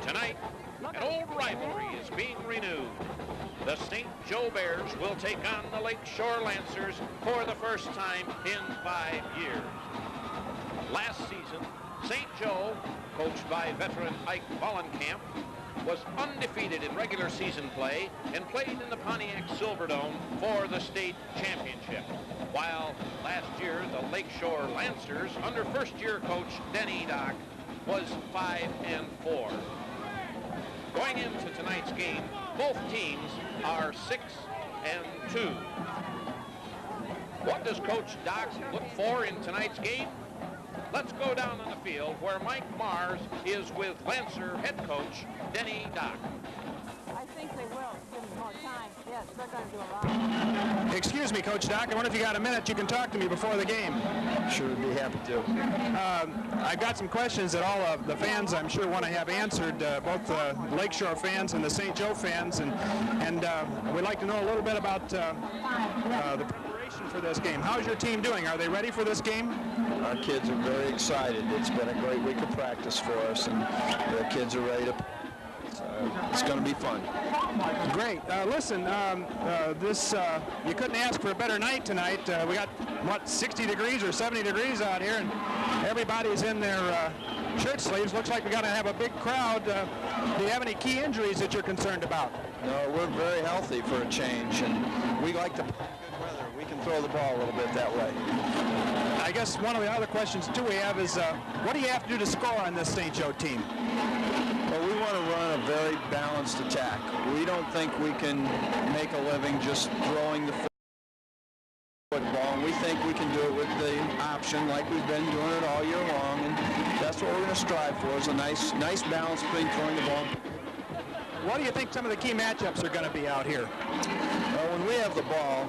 Tonight, an old rivalry is being renewed. The St. Joe Bears will take on the Lakeshore Lancers for the first time in 5 years. Last season, St. Joe, coached by veteran Ike Vollenkamp, was undefeated in regular season play and played in the Pontiac Silverdome for the state championship. While last year, the Lakeshore Lancers, under first-year coach Denny Dock, was 5-4. Going into tonight's game, both teams are 6-2. What does Coach Dock look for in tonight's game? Let's go down on the field where Mike Mars is with Lancer head coach Denny Dock. I think they will give them more time. Yes, they're going to do a lot. Excuse me, Coach Dock. I wonder if you got a minute you can talk to me before the game. Sure, would be happy to. I've got some questions that all of the fans, I'm sure, want to have answered, both the Lakeshore fans and the St. Joe fans, and we'd like to know a little bit about the preparation for this game. How's your team doing? Are they ready for this game? Our kids are very excited. It's been a great week of practice for us, and the kids are ready to play. It's going to be fun. Great. Listen, you couldn't ask for a better night tonight. We got, 60 degrees or 70 degrees out here, and everybody's in their shirt sleeves. Looks like we're going to have a big crowd. Do you have any key injuries that you're concerned about? No, we're very healthy for a change, and we like to play good weather. We can throw the ball a little bit that way. I guess one of the other questions, too, we have is, what do you have to do to score on this St. Joe team? Well, we want to run a very balanced attack. We don't think we can make a living just throwing the football. And we think we can do it with the option like we've been doing it all year long. And that's what we're going to strive for, is a nice balance between throwing the ball. What do you think some of the key matchups are going to be out here? Well, when we have the ball,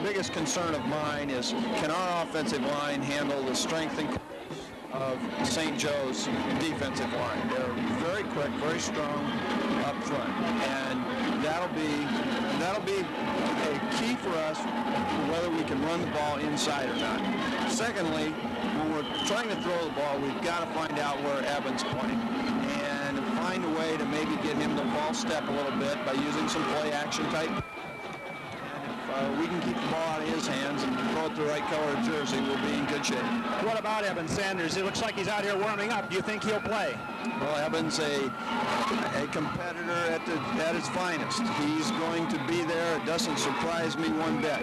biggest concern of mine is, can our offensive line handle the strength and of St. Joe's defensive line? They're very quick, very strong up front, and that'll be a key for us whether we can run the ball inside or not. Secondly, when we're trying to throw the ball, we've got to find out where Evan's playing and find a way to maybe get him to false step a little bit by using some play action type. We can keep the ball out of his hands and throw it the right color jersey, we'll be in good shape. What about Evan Sanders? It looks like he's out here warming up. Do you think he'll play? Well, Evan's a competitor at his finest. He's going to be there. It doesn't surprise me one bit.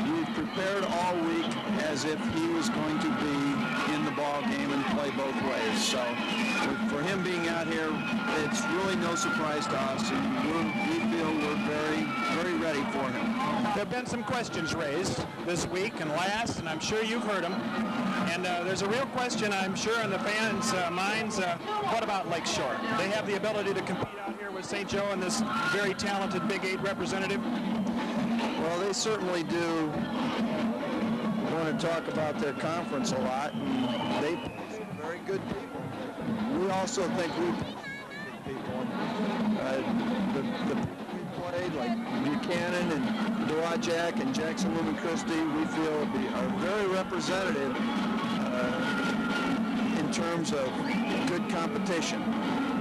We've prepared all week as if he was going to be in the ball game and play both ways. So for him being out here, it's really no surprise to us, and we feel we're very, very ready for him. There have been some questions raised this week and last, and I'm sure you've heard them. And there's a real question, I'm sure, in the fans' minds. What about Lakeshore? They have the ability to compete out here with St. Joe and this very talented Big 8 representative? Well, they certainly do want to talk about their conference a lot, and they play some very good people. We also think we play good people. The people we played, like Buchanan and Dwajak and Jackson Lumen Christie, we feel are very representative in terms of good competition.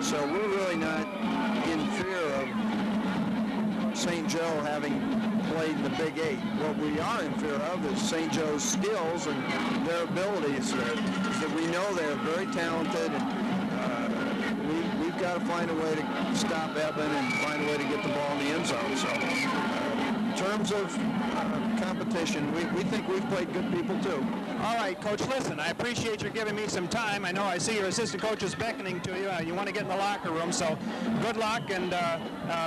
So we're really not in fear of St. Joe having played in the Big 8. What we are in fear of is St. Joe's skills and their abilities. That we know they're very talented, and we've got to find a way to stop Evan and find a way to get the ball in the end zone. So in terms of competition, we think we've played good people too. All right, Coach, listen, I appreciate you giving me some time. I know I see your assistant coach is beckoning to you. You want to get in the locker room, so good luck, and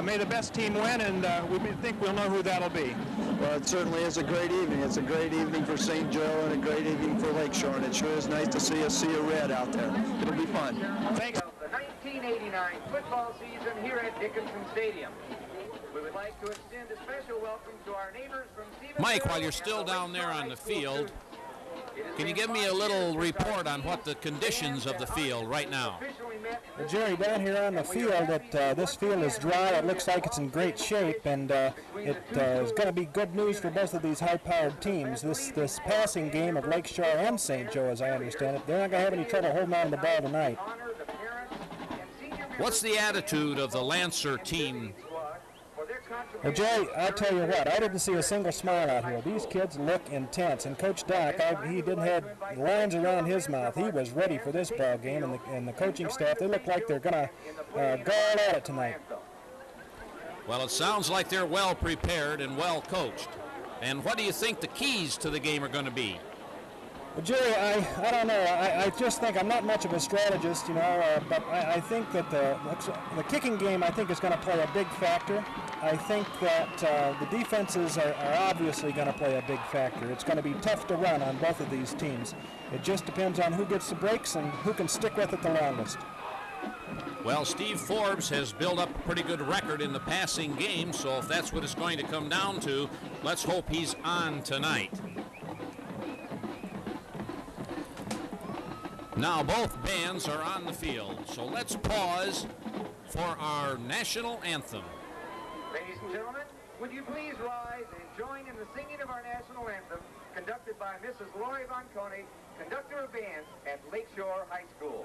may the best team win, and we think we'll know who that'll be. Well, it certainly is a great evening. It's a great evening for St. Joe and a great evening for Lakeshore, and it sure is nice to see a sea of red out there. It'll be fun. Thanks. The 1989 football season here at Dickinson Stadium. We would like to extend a special welcome to our neighbors from Stevensville. Mike, while you're still down there on the field, can you give me a little report on what the conditions of the field right now? Well, Jerry, down here on the field, this field is dry. It looks like it's in great shape, and it is going to be good news for both of these high-powered teams. This passing game of Lakeshore and St. Joe, as I understand it, they're not going to have any trouble holding on to the ball tonight. What's the attitude of the Lancer team? Well, Jerry, I'll tell you what, I didn't see a single smile out here. These kids look intense, and Coach Doc, he didn't have lines around his mouth. He was ready for this ball game, and the coaching staff, they look like they're going to go all at it tonight. Well, it sounds like they're well prepared and well coached. And what do you think the keys to the game are going to be? Well, Jerry, I don't know. I just think I'm not much of a strategist, but I think that the kicking game, I think, is going to play a big factor. I think that the defenses are obviously going to play a big factor. It's going to be tough to run on both of these teams. It just depends on who gets the breaks and who can stick with it the longest. Well, Steve Forbes has built up a pretty good record in the passing game, so if that's what it's going to come down to, let's hope he's on tonight. Now both bands are on the field, so let's pause for our national anthem. Ladies and gentlemen, would you please rise and join in the singing of our national anthem, conducted by Mrs. Lori Bonconi, conductor of bands at Lakeshore High School.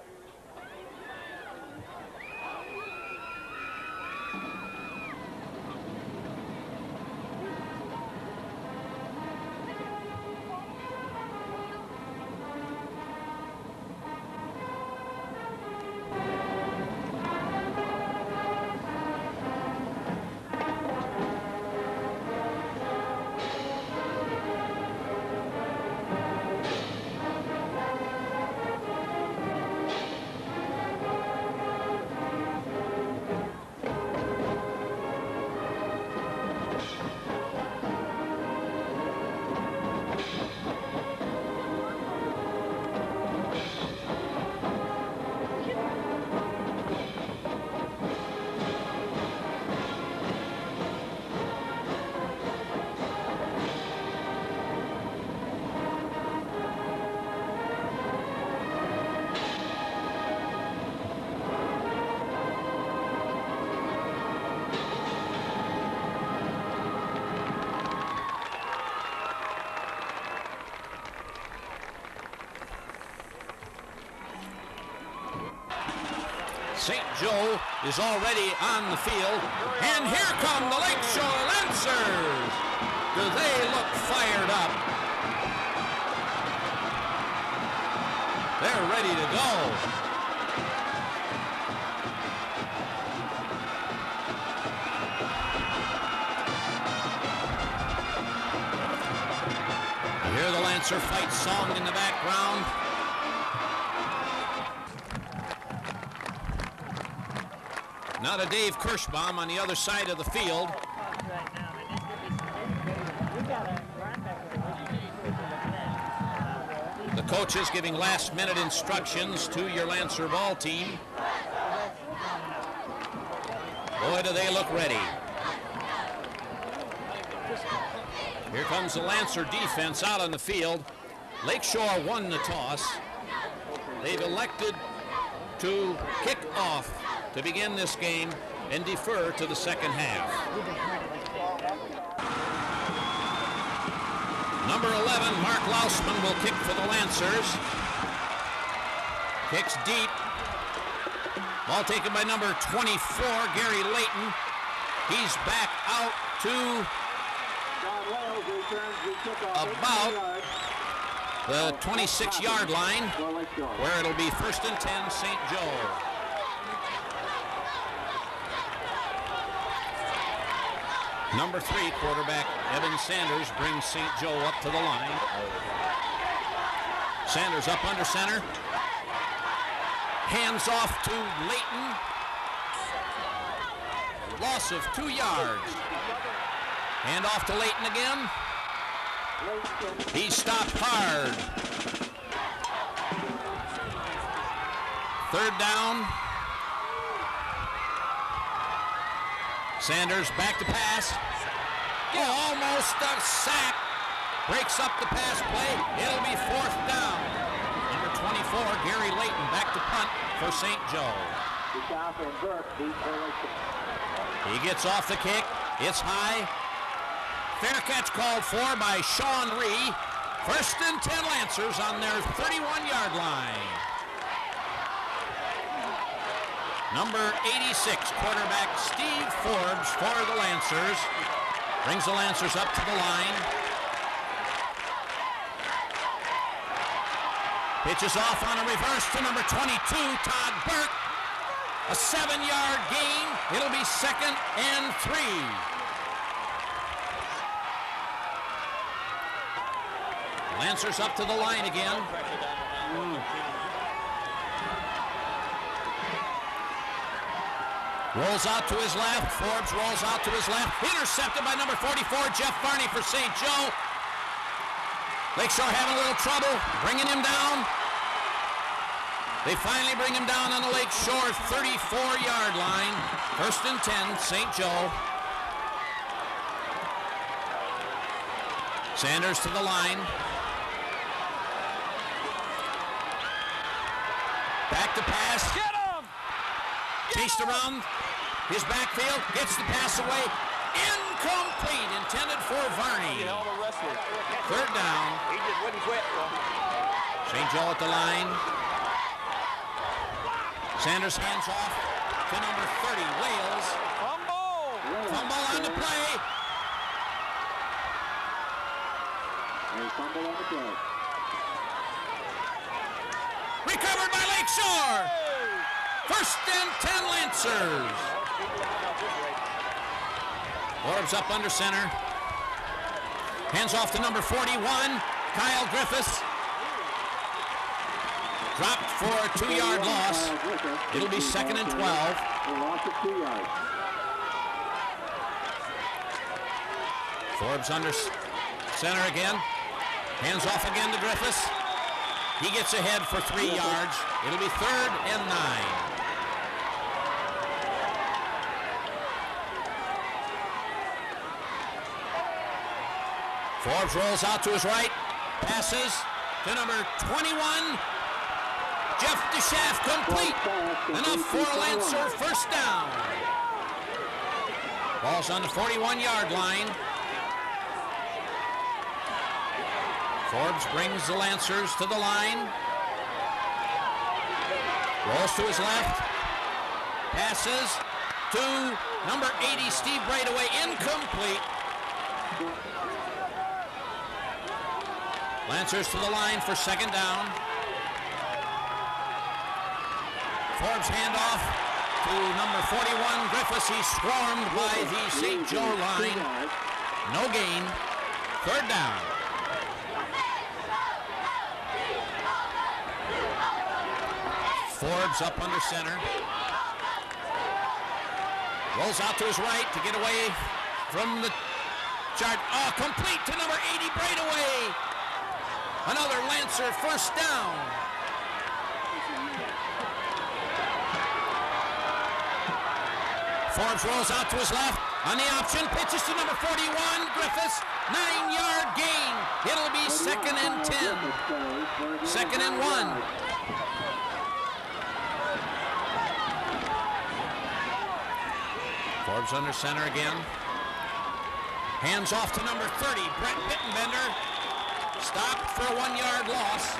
St. Joe is already on the field, and here come the Lakeshore Lancers. Do they look fired up? They're ready to go. You hear the Lancer fight song in the background. Now to Dave Kirschbaum on the other side of the field. The coaches giving last-minute instructions to your Lancer ball team. Boy, do they look ready. Here comes the Lancer defense out on the field. Lakeshore won the toss. They've elected to kick off to begin this game and defer to the second half. Number 11, Mark Lausman, will kick for the Lancers. Kicks deep. Ball taken by number 24, Gary Layton. He's back out to about the 26-yard line, where it'll be 1st and 10, St. Joe. Number 3, quarterback Evan Sanders brings St. Joe up to the line. Sanders up under center. Hands off to Layton. Loss of 2 yards. Hand off to Layton again. He stopped hard. 3rd down. Sanders back to pass. Almost a sack. Breaks up the pass play. It'll be 4th down. Number 24, Gary Layton back to punt for St. Joe. He gets off the kick. It's high. Fair catch called for by Sean Ree. First and 10 Lancers on their 31-yard line. Number 86, quarterback Steve Forbes for the Lancers. Brings the Lancers up to the line. Pitches off on a reverse to number 22, Todd Burke. A 7-yard gain. It'll be 2nd and 3. Lancers up to the line again. Rolls out to his left. Forbes rolls out to his left. Intercepted by number 44, Jeff Varney for St. Joe. Lakeshore having a little trouble bringing him down. They finally bring him down on the Lakeshore 34-yard line. 1st and 10, St. Joe. Sanders to the line. Back to pass. Get him! Chased around his backfield. Gets the pass away. Incomplete. Intended for Varney. 3rd down. He just wouldn't quit. St. Joe at the line. Sanders hands off to number 30, Wales. Fumble on the play. Recovered by Lakeshore. 1st and 10 Lancers. Forbes up under center. Hands off to number 41, Kyle Griffiths. Dropped for a 2-yard loss. It'll be 2nd and 12. Forbes under center again. Hands off again to Griffiths. He gets ahead for 3 yards. It'll be 3rd and 9. Forbes rolls out to his right. Passes to number 21. Jeff DeShaft complete. Enough for a Lancer 1st down. Ball's on the 41-yard line. Forbes brings the Lancers to the line. Rolls to his left. Passes to number 80, Steve Braidaway. Incomplete. Lancers to the line for 2nd down. Forbes handoff to number 41, Griffiths. He's swarmed by the St. Joe line. No gain. 3rd down. Forbes up under center. Rolls out to his right to get away from the charge. Oh, complete to number 80, Braidaway. Another Lancer 1st down. Forbes rolls out to his left on the option. Pitches to number 41, Griffiths. 9-yard gain. It'll be 2nd and 10. 2nd and 1. Forbes under center again. Hands off to number 30, Brett Bittenbender. Stopped for a 1-yard loss.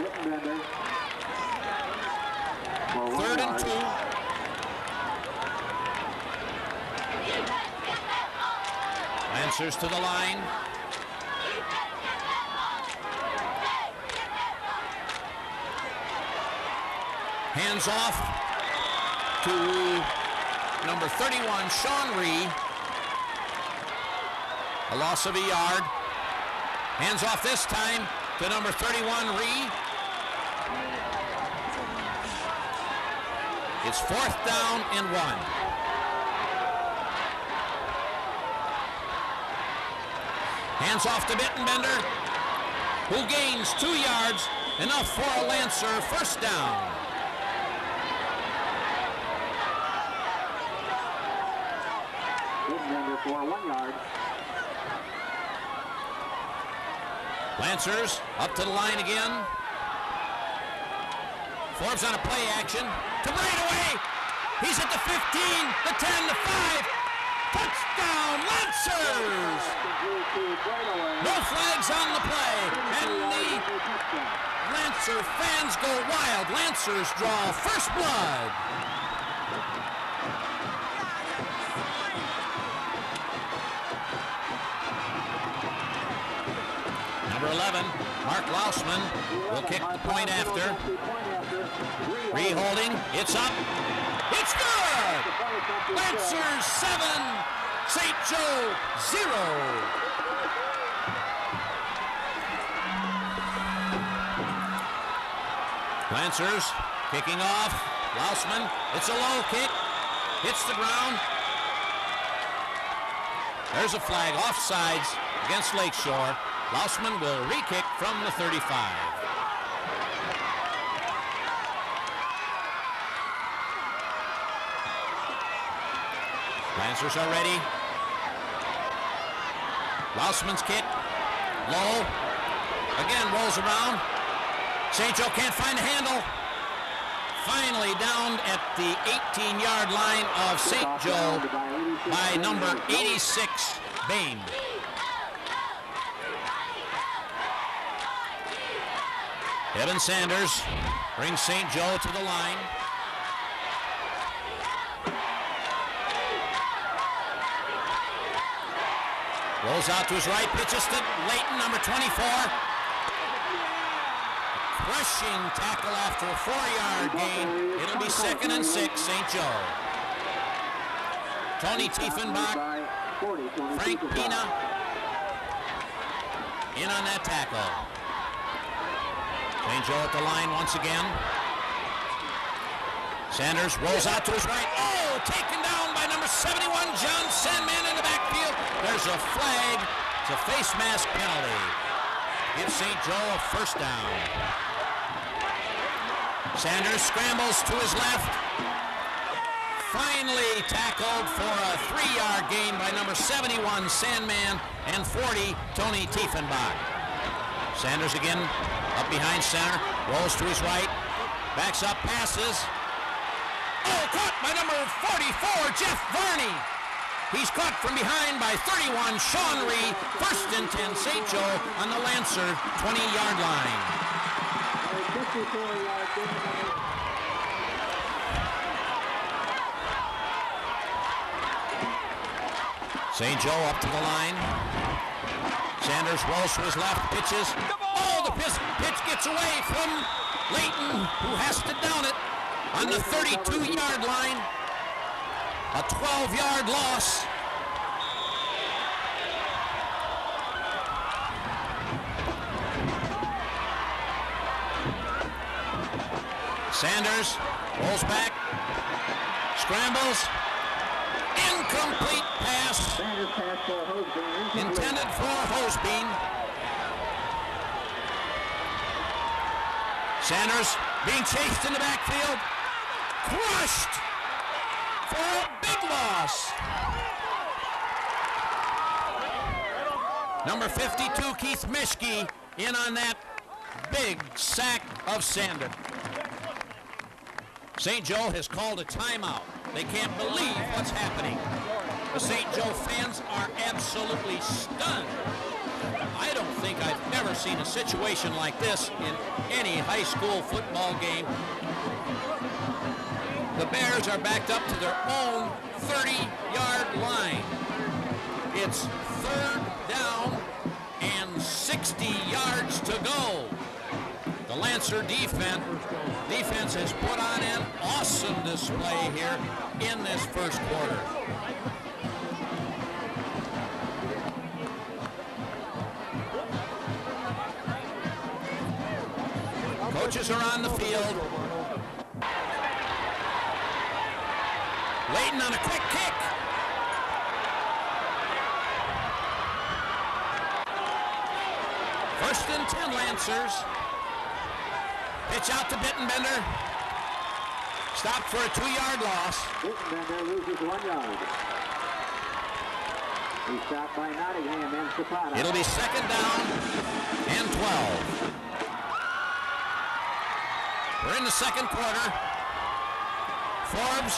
3rd and 2. Lancers to the line. Hands off to number 31, Sean Ree. A loss of a yard. Hands off this time to number 31, Ree. It's 4th down and 1. Hands off to Bittenbender, who gains 2 yards, enough for a Lancer 1st down. Bittenbender for 1 yard. Lancers up to the line again. Forbes on a play action to breakaway. He's at the 15, the 10, the 5. Touchdown, Lancers! No flags on the play, and the Lancer fans go wild. Lancers draw first blood. Number 11, Mark Lausman will kick the point after. Re-holding, it's up, it's good! Lancers 7, St. Joe 0. Lancers kicking off, Lausman, it's a low kick, hits the ground. There's a flag, offsides against Lakeshore. Lausman will re-kick from the 35. Lancers are ready. Lausman's kick, low, again rolls around. St. Joe can't find a handle. Finally down at the 18-yard line of St. Joe by number 86, Bain. Evan Sanders brings St. Joe to the line. Rolls out to his right, pitches to Layton, number 24. Crushing tackle after a 4-yard gain. It'll be 2nd and 6, St. Joe. Tony Tiefenbach, Frank Pina in on that tackle. St. Joe at the line once again. Sanders rolls out to his right. Oh, taken down by number 71, John Sandman in the backfield. There's a flag. It's a face mask penalty. Gives St. Joe a first down. Sanders scrambles to his left. Finally tackled for a 3-yard gain by number 71, Sandman, and 40, Tony Tiefenbach. Sanders again up behind center, rolls to his right, backs up, passes. Oh, caught by number 44, Jeff Varney. He's caught from behind by 31, Sean Ree. 1st and 10, St. Joe on the Lancer 20-yard line. St. Joe up to the line. Sanders rolls to his left, pitches. Oh, the pitch gets away from Layton, who has to down it on the 32-yard line. A 12-yard loss. Sanders rolls back, scrambles, incomplete pass, intended for Hosebean. Sanders being chased in the backfield, crushed for a big loss. Number 52, Keith Mischke, in on that big sack of Sanders. St. Joe has called a timeout. They can't believe what's happening. The St. Joe fans are absolutely stunned. I don't think I've ever seen a situation like this in any high school football game. The Bears are backed up to their own 30-yard line. It's 3rd down and 60 yards to go. The Lancer defense has put on an awesome display here in this first quarter. Coaches are on the field. Layton on a quick kick. First and 10, Lancers. Pitch out to Bittenbender. Stopped for a 2-yard loss. Bittenbender loses 1 yard. He's stopped by Nottingham and Zapata. It'll be 2nd down and 12. We're in the second quarter. Forbes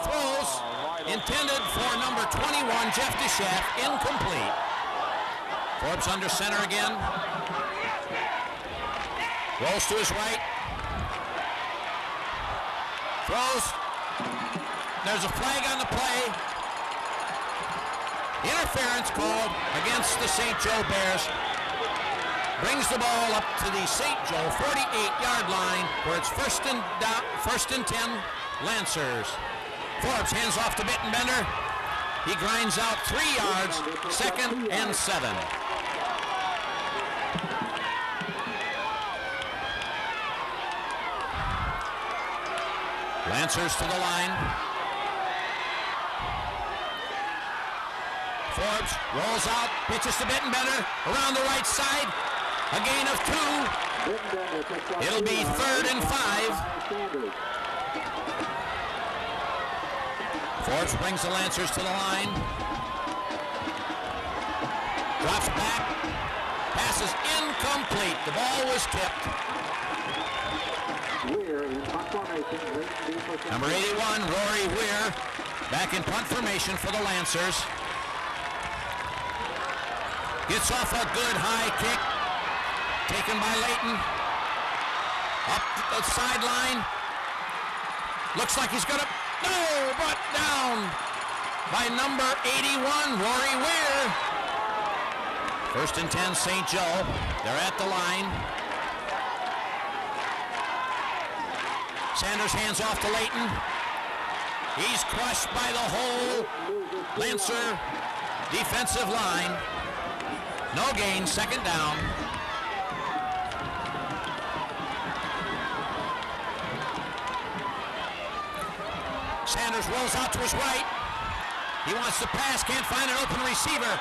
throws, intended for number 21, Jeff DeShaff, incomplete. Forbes under center again. Rolls to his right. Throws. There's a flag on the play. Interference called against the St. Joe Bears. Brings the ball up to the St. Joe 48-yard line where it's first and 10 Lancers. Forbes hands off to Bittenbender. He grinds out 3 yards, 2nd and 7. Lancers to the line. Forbes rolls out, pitches to Bittenbender around the right side. A gain of 2. It'll be 3rd and 5. Forbes brings the Lancers to the line. Drops back. Pass is incomplete. The ball was tipped. Number 81, Rory Weir, back in punt formation for the Lancers. Gets off a good high kick. Taken by Layton. Up the sideline. Looks like he's going to... No, but down by number 81, Rory Weir. 1st and 10, St. Joe. They're at the line. Sanders hands off to Layton. He's crushed by the whole Lancer defensive line. No gain, 2nd down. Sanders rolls out to his right. He wants to pass, can't find an open receiver.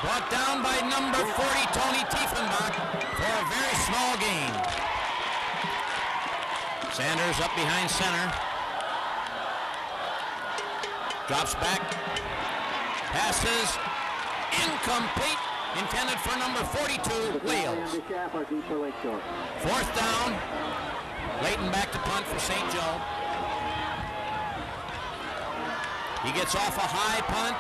Brought down by number 40, Tony Tiefenbach, for a very small gain. Sanders up behind center. Drops back. Passes incomplete. Intended for number 42, Wales. 4th down. Layton back to punt for St. Joe. He gets off a high punt.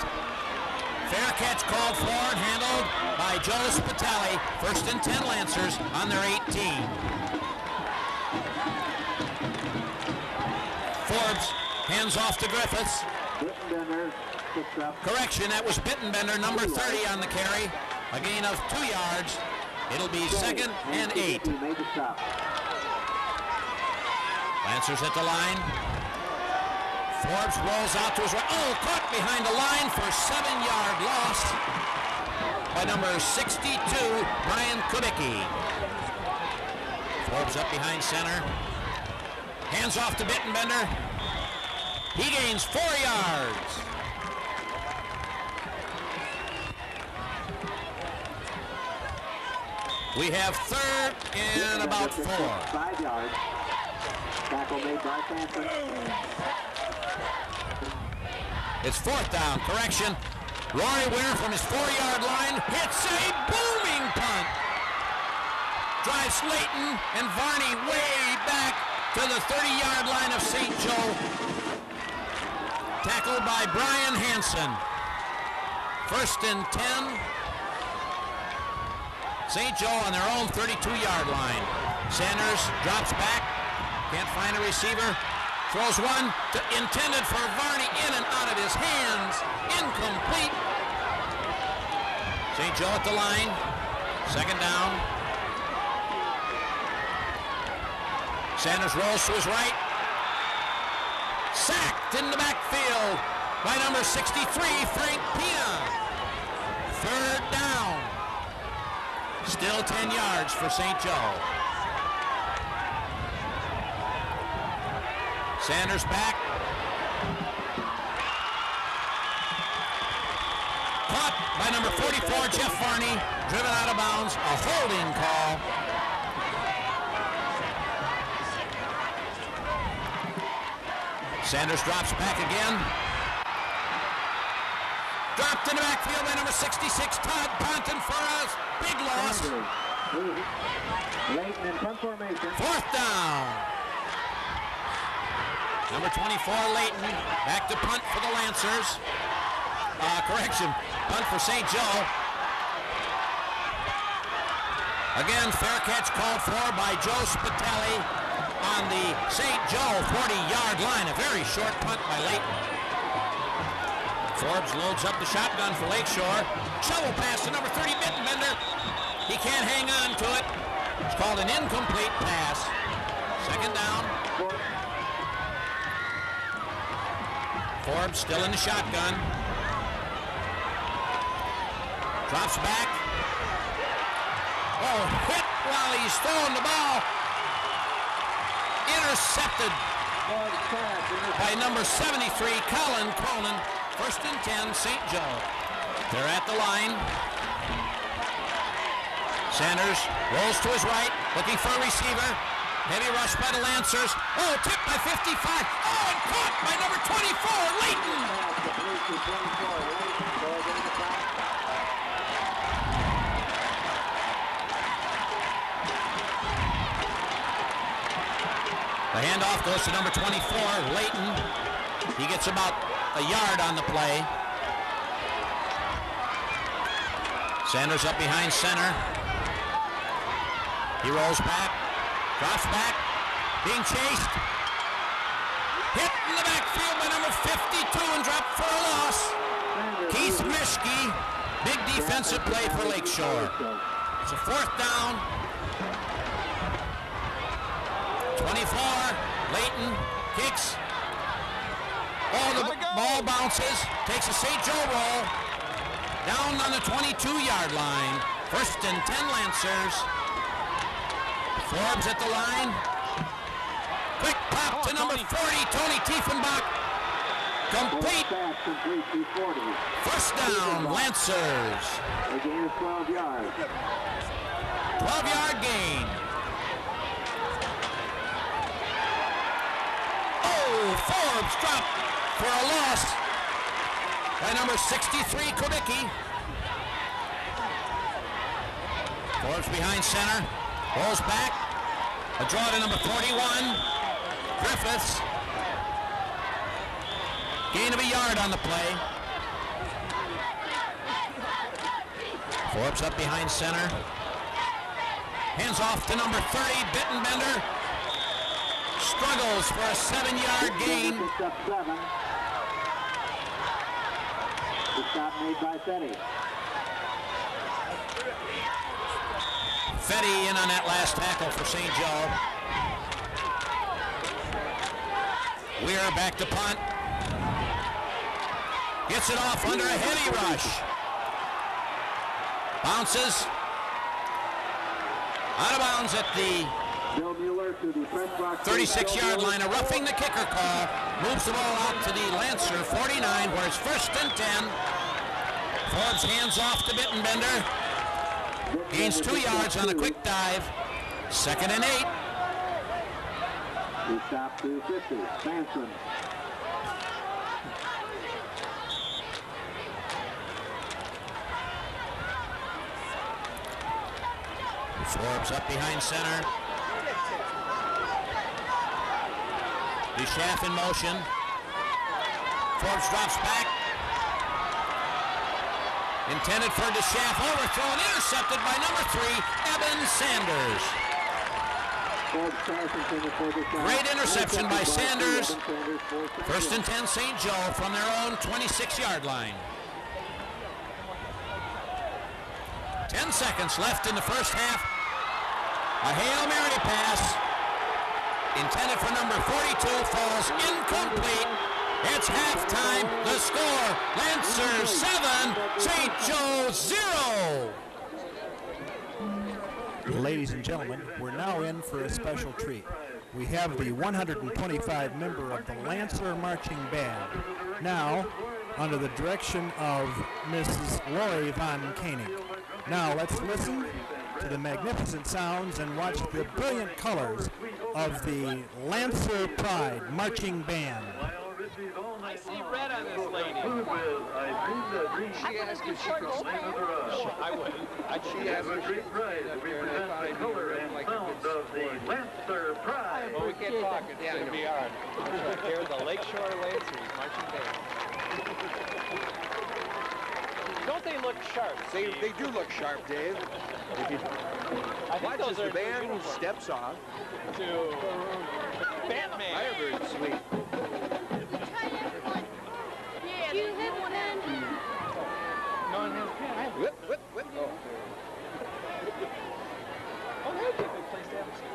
Fair catch called for and handled by Joe Spitali. 1st and 10 Lancers on their 18. Forbes hands off to Griffiths. Correction, that was Bittenbender, number 30 on the carry. A gain of 2 yards. It'll be 2nd and 8. Lancers at the line. Forbes rolls out to his right. Oh, caught behind the line for a 7-yard loss by number 62, Brian Kubicki. Forbes up behind center. Hands off to Bittenbender. He gains 4 yards. We have 3rd and about 4. 5 yards. Tackle made by Sanford. It's 4th down. Correction. Rory Weir from his 4-yard line hits a booming punt. Drives Layton and Varney way back to the 30-yard line of St. Joe. Tackled by Brian Hansen. 1st and 10. St. Joe on their own 32-yard line. Sanders drops back. Can't find a receiver. Throws one intended for Varney, in and out of his hands. Incomplete. St. Joe at the line. 2nd down. Sanders rolls to his right. Sacked in the backfield by number 63, Frank Pina. 3rd down. Still 10 yards for St. Joe. Sanders back. Caught by number 44, Jeff Varney. Driven out of bounds. A holding call. Sanders drops back again. Dropped in the backfield by number 66, Todd Ponton for a big loss. Layton in front formation. 4th down. Number 24, Layton, back to punt for the Lancers. Punt for St. Joe. Again, fair catch called for by Joe Spitelli on the St. Joe 40-yard line. A very short punt by Layton. Forbes loads up the shotgun for Lakeshore. Shovel pass to number 30, Bittenbender. He can't hang on to it. It's called an incomplete pass. 2nd down. Forbes still in the shotgun. Drops back. Oh, hit while he's throwing the ball. Intercepted by number 73, Colin Cronin. 1st and 10, St. Joe. They're at the line. Sanders rolls to his right, looking for a receiver. Heavy rush by the Lancers. Oh, tipped by 55. Oh, and caught by number 24, Layton. The handoff goes to number 24, Layton. He gets about a yard on the play. Sanders up behind center. He rolls back, drops back, being chased. Hit in the backfield by number 52 and dropped for a loss. Keith Mischke, big defensive play for Lakeshore. It's a 4th down. 24, Layton kicks. Oh, the ball bounces, takes a St. Joe roll. Down on the 22-yard line. 1st and 10 Lancers. Forbes at the line. Quick pop to number 40, Tony Tiefenbach. Complete. 1st down, Lancers. A gain of 12 yards. 12-yard gain. Forbes dropped for a loss by number 63, Kubicki. Forbes behind center, rolls back, a draw to number 41, Griffiths. Gain of a yard on the play. Forbes up behind center. Hands off to number 30, Bittenbender. Struggles for a 7-yard gain. The stop made by Fetty. Fetty in on that last tackle for St. Joe. Weir back to punt. Gets it off under a heavy rush. Bounces. Out of bounds at the 36-yard line. A roughing the kicker call. Moves the ball out to the Lancer 49, where it's 1st and 10. Forbes hands off to Bittenbender. Gains 2 yards on a quick dive. 2nd and 8. He stopped to 50. Manson. Forbes up behind center. DeShaff in motion. Forbes drops back. Intended for DeShaff, overthrown, intercepted by number 3, Evan Sanders. Great interception by Sanders. 1st and 10 St. Joe from their own 26-yard line. 10 seconds left in the first half. A Hail Mary pass intended for number 42 falls incomplete. It's halftime. The score, Lancers 7, St. Joe 0. Ladies and gentlemen, we're now in for a special treat. We have the 125 member of the Lancer Marching Band, now under the direction of Mrs. Lori Von Koenig. Now let's listen to the magnificent sounds and watch the brilliant colors of the Lancer Pride Marching Band. I see red on this lady. She asked if she could stand with her up. I wouldn't. She has a great pride to represent the color and sound Lakeshore Lancers marching band. Don't they look sharp? They do look sharp, Dave. Watch as the band steps off. To Batman. Firebird Suite. Do you have one in? No one has a pen. Whip, whip, whip. Oh. Oh, that would be a good place to have a seat.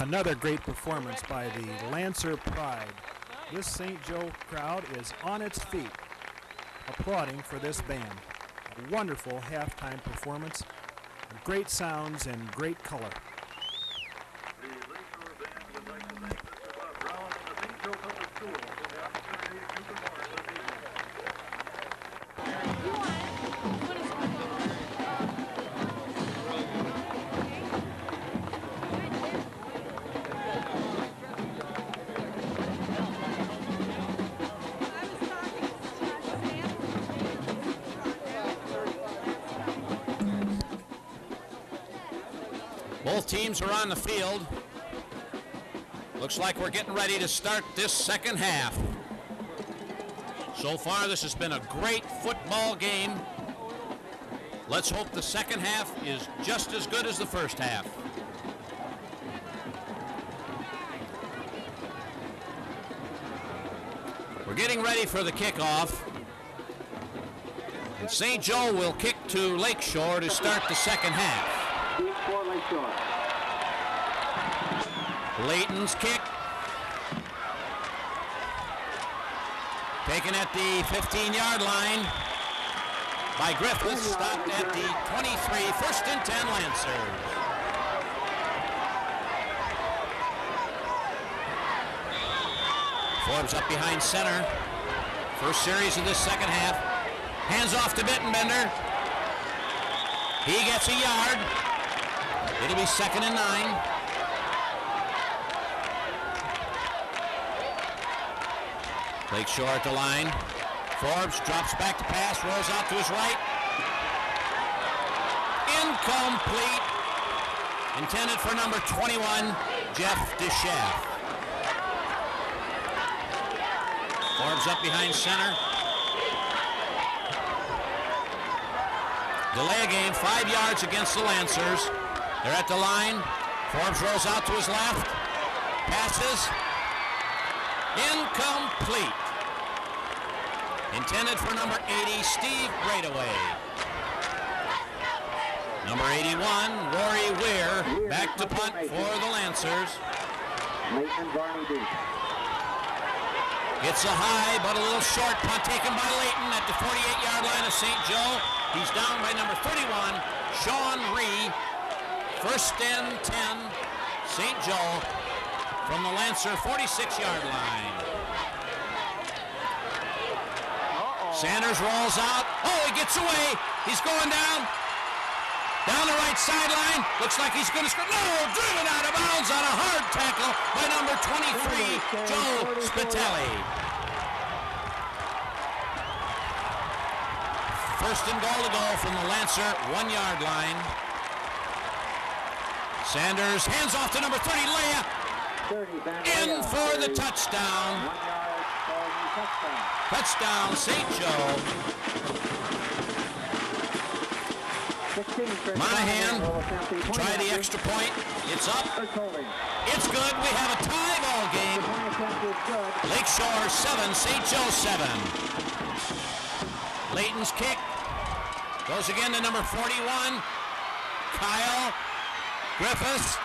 Another great performance by the Lancer Pride. This St. Joe crowd is on its feet, applauding for this band. A wonderful halftime performance, great sounds and great color. Both teams are on the field. Looks like we're getting ready to start this second half. So far, this has been a great football game. Let's hope the second half is just as good as the first half. We're getting ready for the kickoff. And St. Joe will kick to Lakeshore to start the second half. For Lakeshore. Layton's kick. Taken at the 15-yard line by Griffiths. Stopped at the 23. First and 10 Lancers. Forbes up behind center. First series of this second half. Hands off to Bittenbender. He gets a yard. It'll be 2nd and 9. Lakeshore at the line. Forbes drops back to pass, rolls out to his right. Incomplete. Intended for number 21, Jeff DeShaff. Forbes up behind center. Delay a game, 5 yards against the Lancers. They're at the line. Forbes rolls out to his left. Passes. Incomplete. Intended for number 80, Steve Braidaway. Number 81, Rory Weir, back to punt for the Lancers. It's a high, but a little short punt taken by Layton at the 48-yard line of St. Joe. He's down by number 31, Sean Ree. First and 10, St. Joe from the Lancer 46-yard line. Sanders rolls out. Oh, he gets away. He's going down. Down the right sideline. Looks like he's going to score. No, driven out of bounds on a hard tackle by number 23, Joe Spitelli. First and goal to go from the Lancer 1-yard line. Sanders hands off to number 30, Leah. In for the touchdown. Touchdown, St. Joe. Monahan, try the extra point. It's up. It's good. We have a tie ball game. Lakeshore 7, St. Joe 7. Layton's kick goes again to number 41, Kyle Griffiths.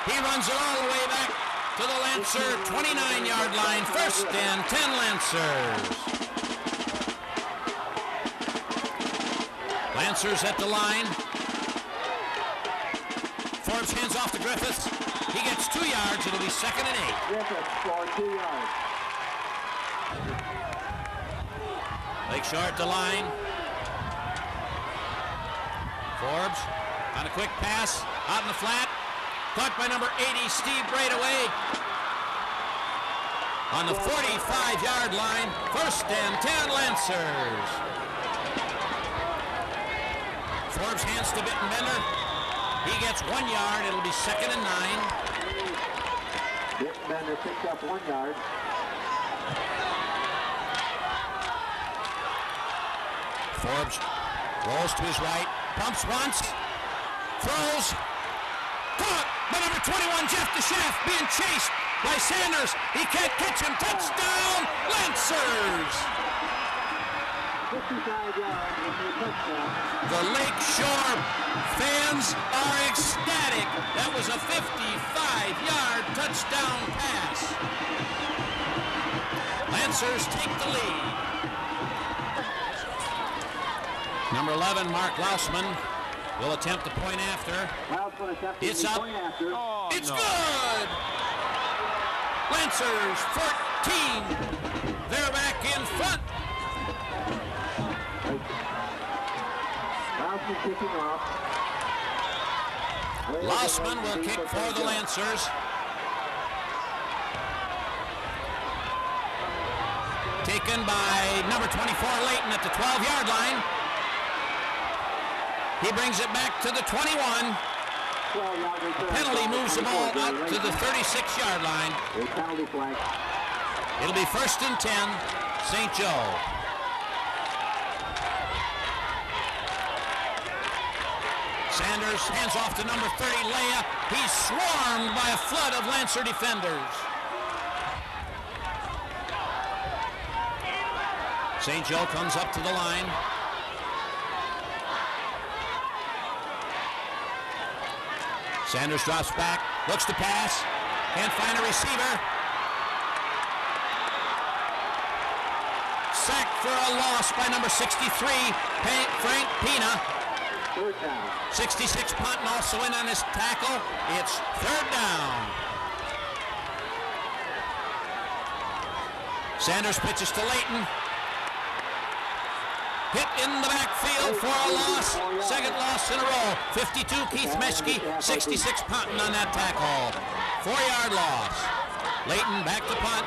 He runs it all the way back to the Lancer 29-yard line. First and 10 Lancers. Lancers at the line. Forbes hands off to Griffiths. He gets 2 yards. It'll be 2nd and 8. Griffiths for 2 yards. Lakeshore at the line. Forbes on a quick pass out in the flat. Caught by number 80, Steve Braidaway. On the 45-yard line. First and 10 Lancers. Forbes hands to Bittenbender. He gets 1 yard. It'll be 2nd and 9. Bittenbender picks up 1 yard. Forbes rolls to his right. Pumps once. Throws. Caught by number 21, Jeff DeShaff, being chased by Sanders. He can't catch him. Touchdown, Lancers! 55 yards and a touchdown. The Lake Shore fans are ecstatic. That was a 55-yard touchdown pass. Lancers take the lead. Number 11, Mark Lausman, will attempt the point after. It's up. Oh, it's good! Lancers 14. They're back in front. Lausman will kick for the Lancers. Taken by number 24, Layton, at the 12-yard line. He brings it back to the 21. Penalty moves the ball out to the 36-yard line. It'll be 1st and 10, St. Joe. Sanders hands off to number 30, Leah. He's swarmed by a flood of Lancer defenders. St. Joe comes up to the line. Sanders drops back, looks to pass, can't find a receiver. Sacked for a loss by number 63, Frank Pina. 66 Ponton also in on his tackle. It's 3rd down. Sanders pitches to Layton. Hit in the backfield for a loss. 2nd loss in a row. 52 Keith Meschke, 66 Ponton on that tackle. 4-yard loss. Layton back to punt.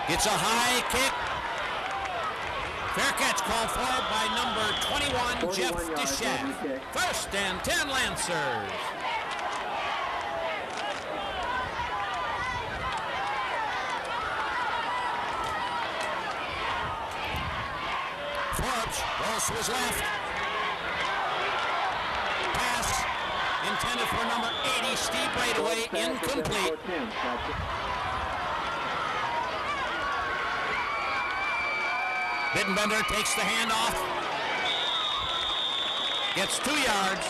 Gets a high kick. Fair catch called for by number 21, Jeff DeShaft. 1st and 10 Lancers. Forbes rolls to his left. Pass intended for number 80, Steve Braidaway, incomplete. Bittenbender takes the handoff. Gets 2 yards.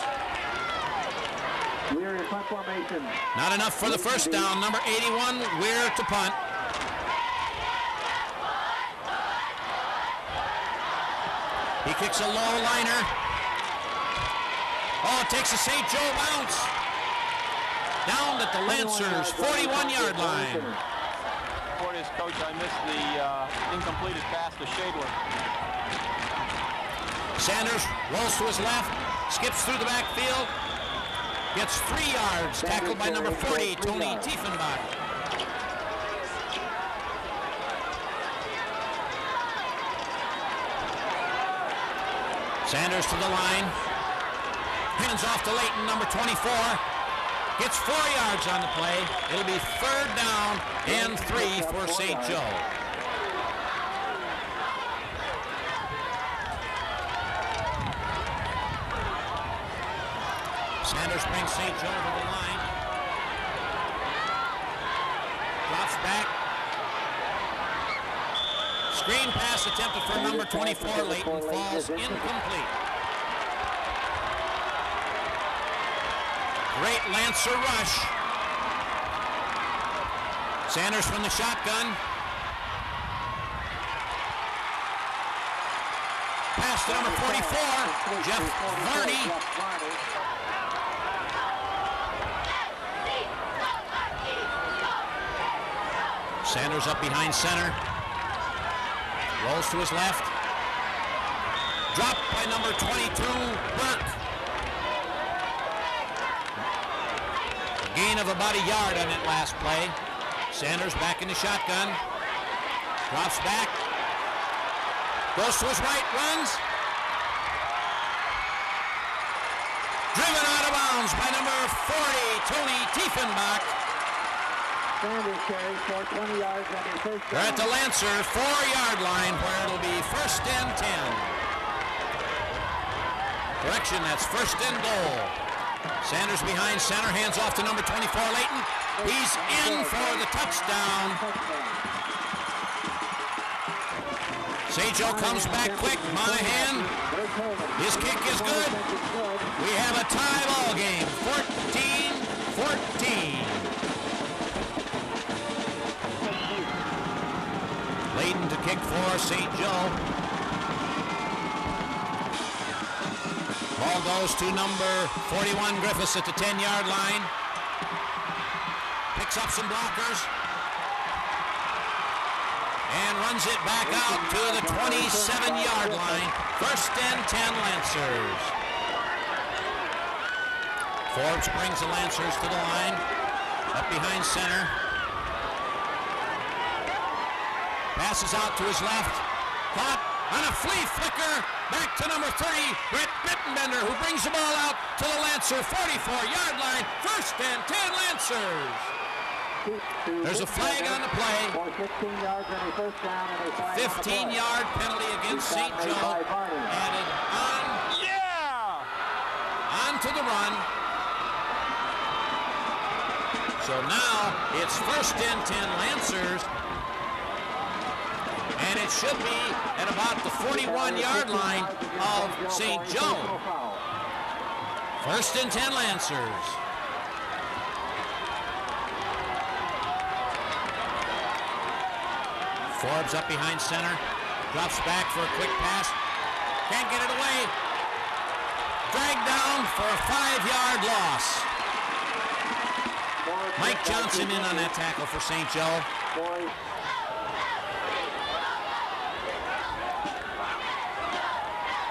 We're in punt formation. Not enough for the 1st down. Number 81, Weir to punt. He kicks a low liner. Oh, it takes a St. Joe bounce. Down at the Lancers' 41-yard line. His coach, I missed the incompleted pass to Shadler. Sanders rolls to his left, skips through the backfield, gets 3 yards, tackled by number 40, Tony Tiefenbach. Sanders to the line, hands off to Layton, number 24. Gets 4 yards on the play. It'll be 3rd down and 3 for St. Joe. Sanders brings St. Joe to the line. Drops back. Screen pass attempted for number 24. Layton falls incomplete. Great Lancer rush. Sanders from the shotgun. Pass to number 44, Jeff Varney. Sanders up behind center. Rolls to his left. Dropped by number 22, Burke. Gain of about a yard on that last play. Sanders back in the shotgun. Drops back. Goes to his right, runs. Driven out of bounds by number 40, Tony Tiefenbach. Sanders carries for 20 yards on his 1st down. They're at the Lancer 4-yard line where it'll be 1st and 10. Correction, that's 1st and goal. Sanders behind center, hands off to number 24, Layton. He's in for the touchdown. St. Joe comes back quick. Monahan, his kick is good. We have a tie ball game, 14-14. Layton to kick for St. Joe. Ball goes to number 41, Griffiths, at the 10-yard line. Picks up some blockers. And runs it back out to the 27-yard line. First and 10 Lancers. Forbes brings the Lancers to the line. Up behind center. Passes out to his left. Caught on a flea flicker. Back to number 30, Brett Bittenbender, who brings the ball out to the Lancer 44-yard line. First and 10 Lancers. There's a flag on the play. 15-yard penalty against St. Joe. Added on. Yeah! On to the run. So now it's first and 10 Lancers. And it should be at about the 41-yard line of St. Joe. First and 10 Lancers. Forbes up behind center. Drops back for a quick pass. Can't get it away. Dragged down for a 5-yard loss. Mike Johnson in on that tackle for St. Joe.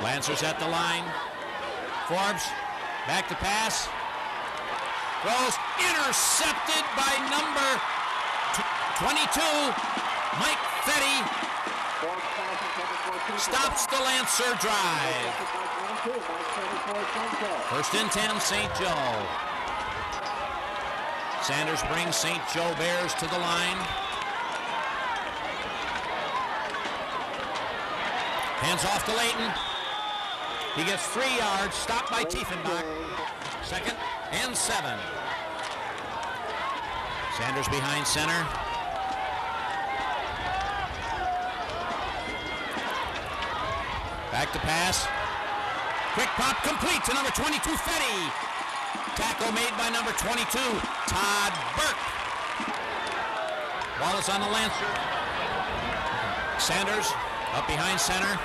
Lancers at the line. Forbes back to pass. Throws intercepted by number 22, Mike Fetty. Stops the Lancer drive. First and 10, St. Joe. Sanders brings St. Joe Bears to the line. Hands off to Layton. He gets 3 yards, stopped by Tiefenbach. Second and 7. Sanders behind center. Back to pass. Quick pop complete to number 22, Fetty. Tackle made by number 22, Todd Burke. Ball is on the Lancer. Sanders up behind center.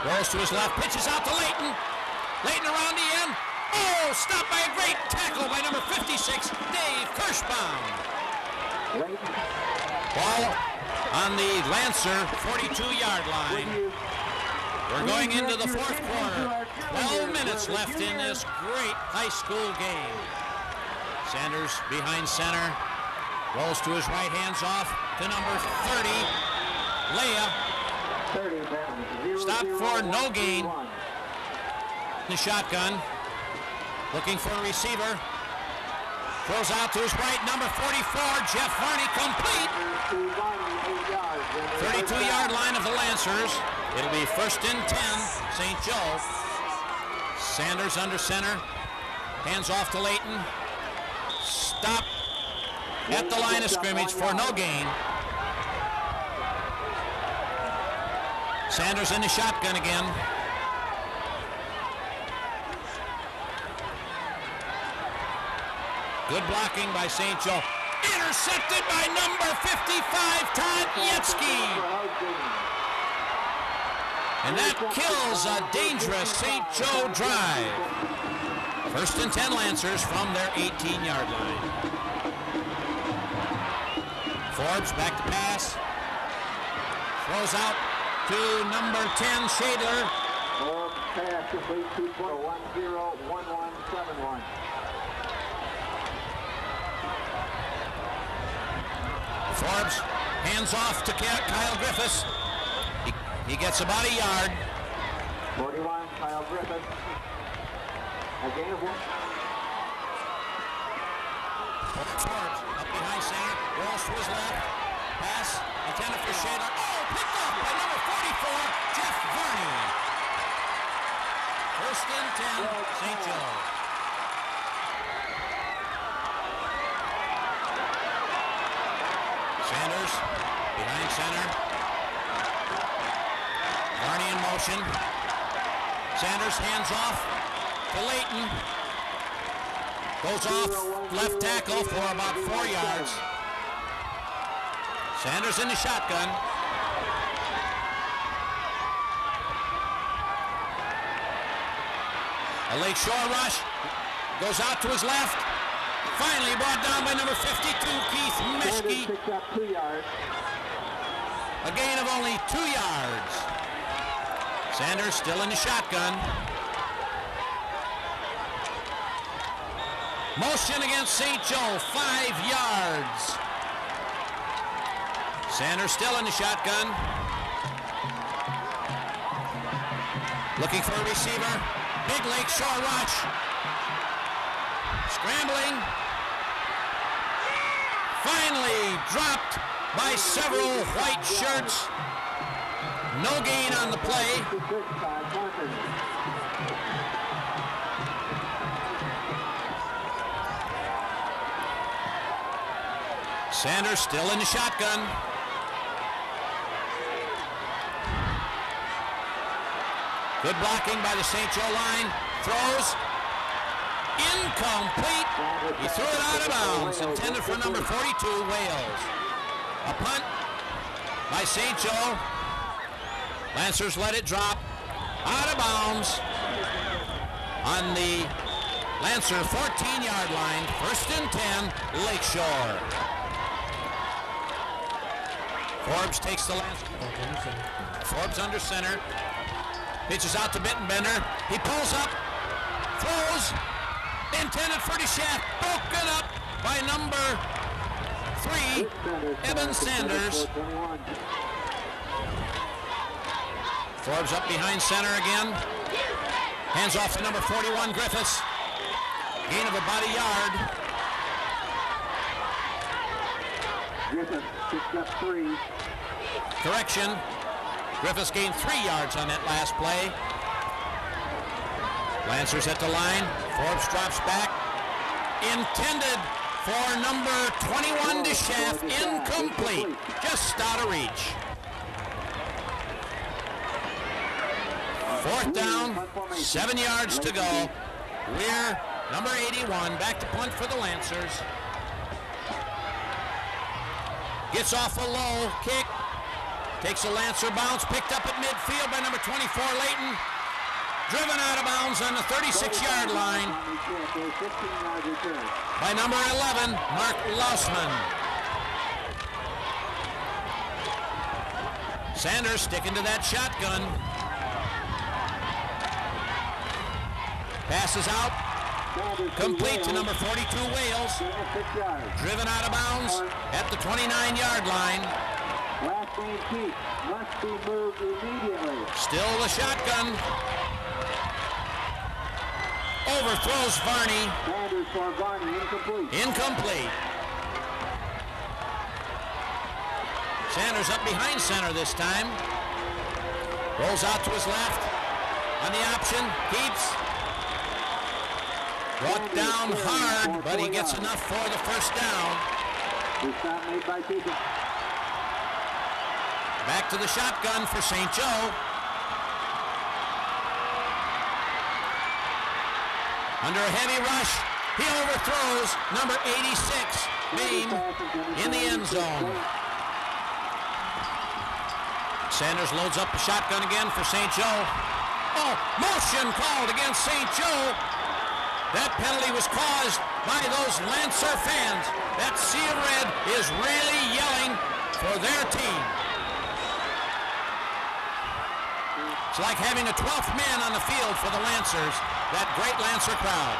Rolls to his left, pitches out to Layton. Layton around the end. Oh, stopped by a great tackle by number 56, Dave Kirschbaum. Ball on the Lancer 42-yard line. We're going into the fourth quarter. 12 minutes left in this great high school game. Sanders behind center. Rolls to his right, hands off to number 30, Leah. Stopped for no gain. The shotgun. Looking for a receiver. Throws out to his right, number 44, Jeff Varney, complete. 32-yard line of the Lancers. It'll be first and 10, St. Joe. Sanders under center. Hands off to Layton. Stop at the line of scrimmage for no gain. Sanders in the shotgun again. Good blocking by St. Joe. Intercepted by number 55, Todd Yetzke. And that kills a dangerous St. Joe drive. First and 10 Lancers from their 18-yard line. Forbes back to pass. Throws out to number 10, Shadler. Pass complete to 10-1171. Forbes hands off to Kyle Griffiths. He gets about a yard. 41, Kyle Griffiths. Again, Forbes up behind center. Rolls to his left. Pass intended for Shadler. Oh, picked up by number 44, Jeff Varney. First and 10, St. Joe. Sanders behind center. Varney in motion. Sanders hands off to Layton. Goes off left tackle for about 4 yards. Sanders in the shotgun. A Lakeshore rush. Goes out to his left. Finally brought down by number 52, Keith Meschke. A gain of only 2 yards. Sanders still in the shotgun. Motion against St. Joe, 5 yards. Sanders still in the shotgun. Looking for a receiver. Big Lakeshore rush. Scrambling. Finally dropped by several white shirts. No gain on the play. Sanders still in the shotgun. Good blocking by the St. Joe line. Throws. Incomplete. He threw it out of bounds. Intended for number 42, Wales. A punt by St. Joe. Lancers let it drop. Out of bounds on the Lancer 14-yard line. 1st and 10, Lakeshore. Forbes takes the Lancer. Forbes under center. Pitches out to Bittenbender. He pulls up. Throws. Intended for DeShaft. Broken up by number 3, Evan Sanders. Forbes up behind center again. Hands off to number 41, Griffiths. Gain of about a yard. Griffiths picked up 3. Correction. Griffiths gained 3 yards on that last play. Lancers at the line. Forbes drops back. Intended for number 21, DeShaft. Incomplete. Just out of reach. 4th down, 7 yards to go. Weir, number 81, back to punt for the Lancers. Gets off a low kick. Takes a Lancer bounce, picked up at midfield by number 24, Layton. Driven out of bounds on the 36-yard line by number 11, Mark Lausman. Sanders sticking to that shotgun. Passes out. Complete to number 42, Wales. Driven out of bounds at the 29-yard line. Last man Keith must be moved immediately. Still the shotgun. Overthrows Varney. Sanders for Varney, incomplete. Incomplete. Sanders up behind center this time. Rolls out to his left. On the option, keeps. Brought down hard, but he gets enough for the 1st down. The stop made by Keith. Back to the shotgun for St. Joe. Under a heavy rush, he overthrows number 86, Bain, in the end zone. Sanders loads up the shotgun again for St. Joe. Oh, motion called against St. Joe. That penalty was caused by those Lancer fans. That sea of red is really yelling for their team. It's like having a 12th man on the field for the Lancers, that great Lancer crowd.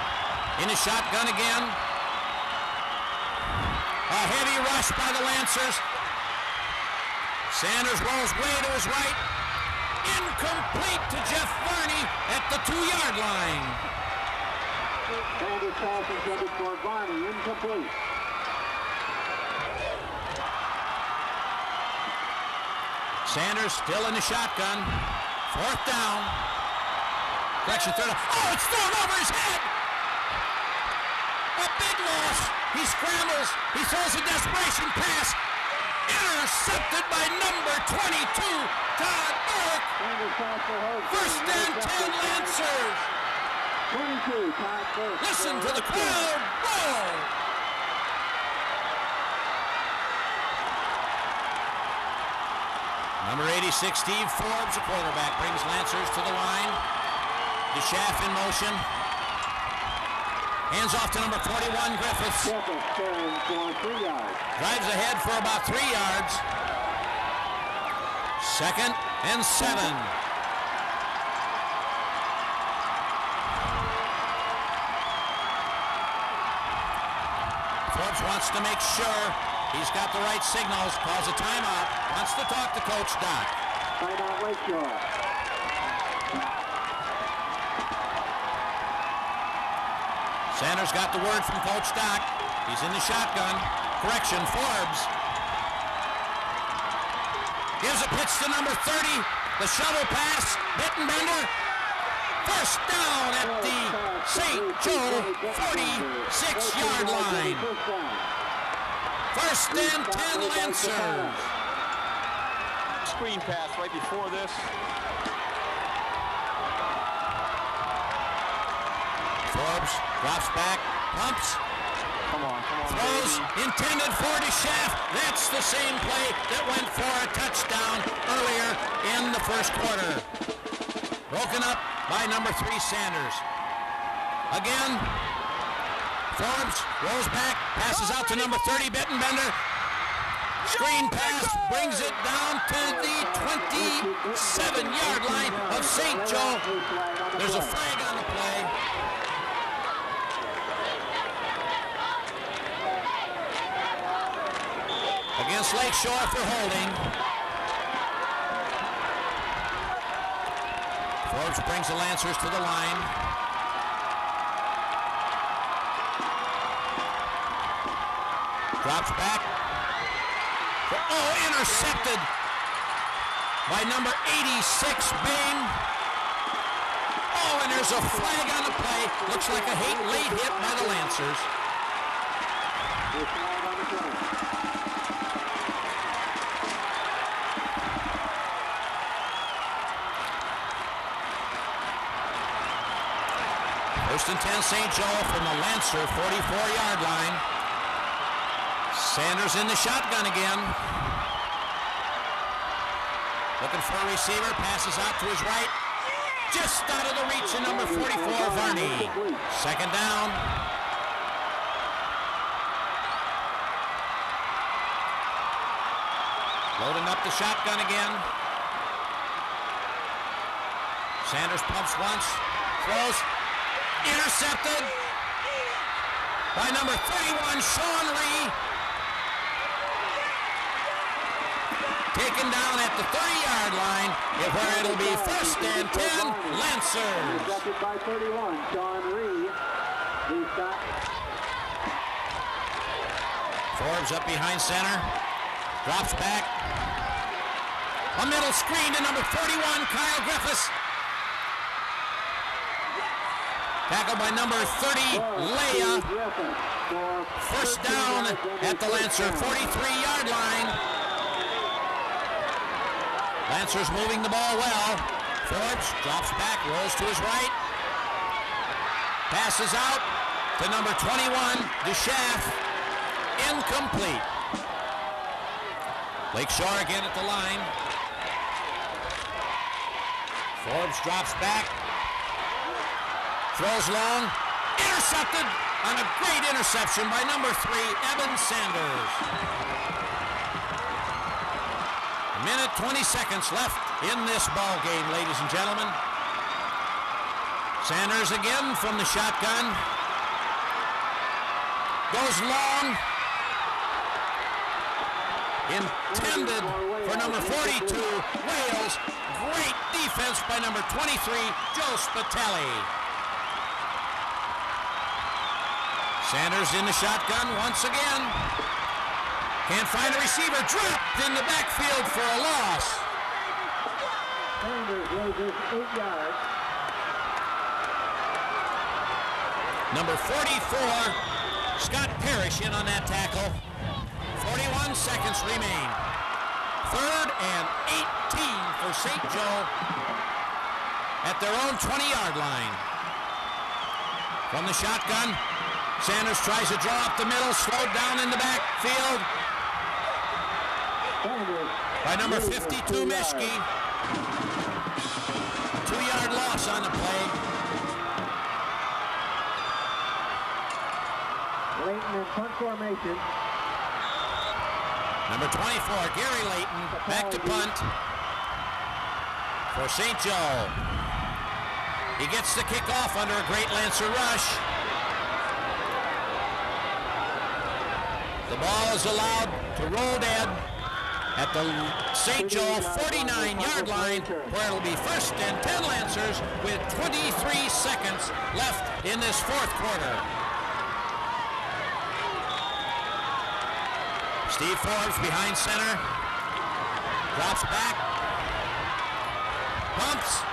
In his shotgun again. A heavy rush by the Lancers. Sanders rolls way to his right. Incomplete to Jeff Varney at the 2-yard line. Sanders pass intended for Varney, incomplete. Sanders still in the shotgun. 4th down. Correction, 3rd. Oh, it's thrown over his head. A big loss. He scrambles. He throws a desperation pass. Intercepted by number 22, Todd Burke. First and 10 Lancers. 22, Todd Burke. Listen to the crowd roar. Number 86, Steve Forbes, the quarterback, brings Lancers to the line. DeShaff in motion. Hands off to number 41, Griffiths. Drives ahead for about 3 yards. 2nd and 7. Forbes wants to make sure he's got the right signals, calls a timeout, wants to talk to Coach Doc. Timeout Lakeshore. Sanders got the word from Coach Doc. He's in the shotgun. Correction, Forbes. Gives a pitch to number 30. The shovel pass. Bittenbender. First down at the St. Joe 46-yard line. First and 10 Lancers. Screen pass right before this. Forbes drops back, pumps. Come on, throws, baby. Intended for DeShaff. That's the same play that went for a touchdown earlier in the first quarter. Broken up by number 3, Sanders. Again, Forbes rolls back, passes out to number 30, Bittenbender. Screen pass brings it down to the 27-yard line of St. Joe. There's a flag on the play. Against Lakeshore for holding. Forbes brings the Lancers to the line. Drops back. Oh, intercepted by number 86, Bain. Oh, and there's a flag on the play. Looks like a late hit by the Lancers. First and 10, St. Joe from the Lancer 44-yard line. Sanders in the shotgun again. Looking for a receiver, passes out to his right. Just out of the reach of number 44, Varney. Second down. Loading up the shotgun again. Sanders pumps once, throws. Intercepted by number 31, Sean Ree. Taken down at the 30-yard line, where it'll be first and 10, Lancers. Intercepted by 31, Sean Ree. Forbes up behind center, drops back. A middle screen to number 41, Kyle Griffiths. Tackled by number 30, Leia. First down at the Lancer 43-yard line. Lancers moving the ball well. Forbes drops back, rolls to his right. Passes out to number 21, DeShaff. Incomplete. Lakeshore again at the line. Forbes drops back. Throws long, intercepted on a great interception by number 3, Evan Sanders. A minute, 20 seconds left in this ball game, ladies and gentlemen. Sanders again from the shotgun. Goes long. Intended for number 42, Wales. Great defense by number 23, Joe Spitelli. Sanders in the shotgun once again. Can't find a receiver. Dropped in the backfield for a loss. Sanders loses 8 yards. Number 44, Scott Parrish in on that tackle. 41 seconds seconds remain. 3rd and 18 for St. Joe at their own 20-yard line. From the shotgun, Sanders tries to draw up the middle, slowed down in the backfield by number 52, Mischke. 2-yard loss on the play. Layton in punt formation. Number 24, Gary Layton, back to punt for St. Joe. He gets the kickoff under a great Lancer rush. The ball is allowed to roll dead at the St. Joe 49-yard line, where it'll be 1st and 10 Lancers with 23 seconds left in this 4th quarter. Steve Forbes behind center, drops back, pumps,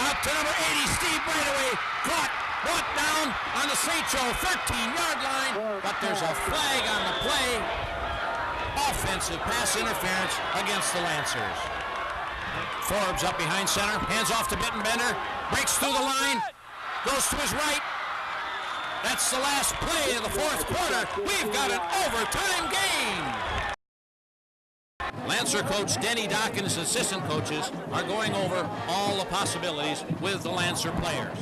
out to number 80, Steve Brightaway, caught, brought down on the St. Joe 13-yard line, but there's a flag on the play. Offensive pass interference against the Lancers. Forbes up behind center, hands off to Bittenbender, breaks through the line, goes to his right. That's the last play of the 4th quarter. We've got an overtime game. Lancer coach Denny Dock and his assistant coaches are going over all the possibilities with the Lancer players.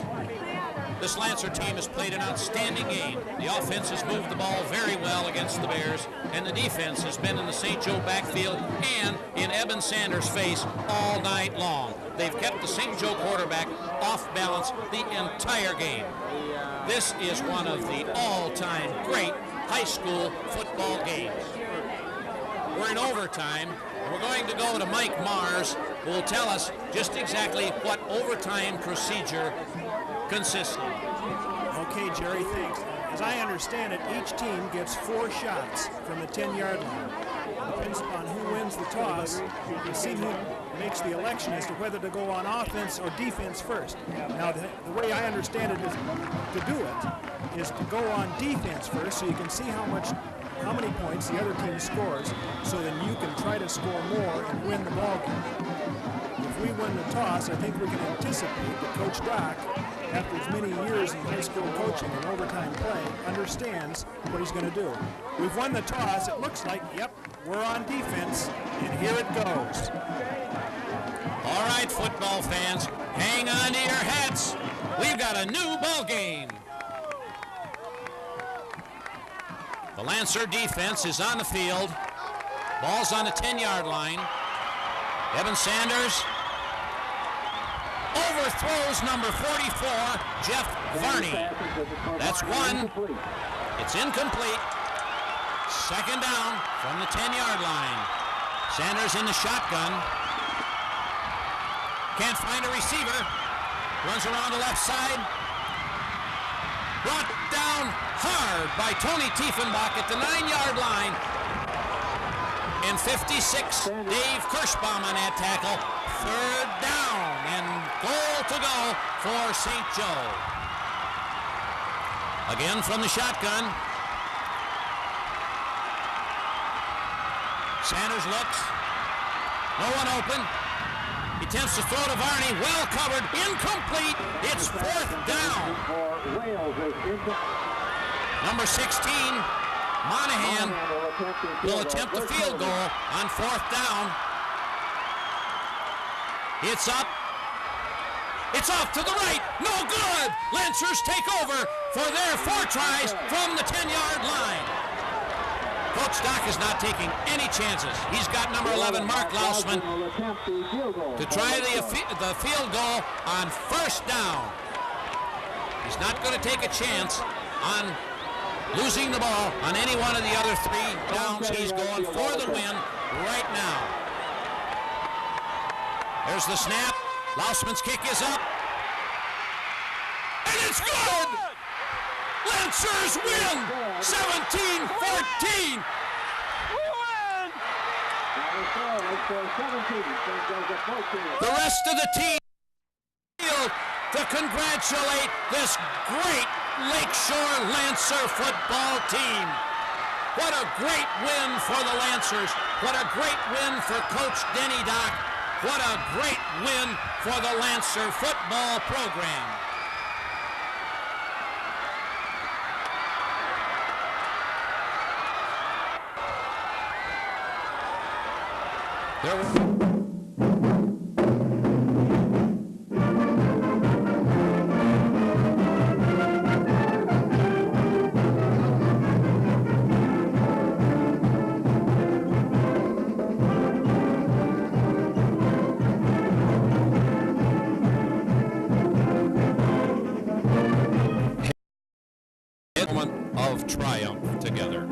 This Lancer team has played an outstanding game. The offense has moved the ball very well against the Bears, and the defense has been in the St. Joe backfield and in Eben Sanders' face all night long. They've kept the St. Joe quarterback off balance the entire game. This is one of the all-time great high school football games. We're in overtime. We're going to go to Mike Mars, who will tell us just exactly what overtime procedure consists of. Okay, Jerry, thanks. As I understand it, each team gets 4 shots from the 10-yard line. It depends upon who wins the toss. You see who makes the election as to whether to go on offense or defense first. Now, the way I understand it is to do it is to go on defense first, so you can see how many points the other team scores, so then you can try to score more and win the ball game. If we win the toss, I think we can anticipate that Coach Dock, after as many years in high school coaching and overtime play, understands what he's going to do. We've won the toss. It looks like, yep, we're on defense, and here it goes. All right, football fans, hang on to your hats. We've got a new ball game. The Lancer defense is on the field. Ball's on the 10-yard line. Eben Sanders overthrows number 44, Jeff Varney. That's 1. It's incomplete. 2nd down from the 10-yard line. Sanders in the shotgun. Can't find a receiver. Runs around the left side. Brought down hard by Tony Tiefenbach at the 9-yard line. And 56, Dave Kirschbaum on that tackle. 3rd down and goal to go for St. Joe. Again from the shotgun. Sanders looks. No one open. He attempts to throw to Varney. Well covered. Incomplete. It's 4th down. Number 16, Monahan will attempt the field goal on 4th down. It's up. It's off to the right. No good. Lancers take over for their 4 tries from the 10-yard line. Coach Dock is not taking any chances. He's got number 11, Mark Lausman, to try the field goal on 1st down. He's not going to take a chance on losing the ball on any one of the other 3 downs. He's going for the win right now. There's the snap. Lausman's kick is up. And it's good! Lancers win! 17-14! The rest of the team to congratulate this great Lakeshore Lancer football team. What a great win for the Lancers. What a great win for Coach Denny Dock. What a great win for the Lancer football program. There were moment of triumph together.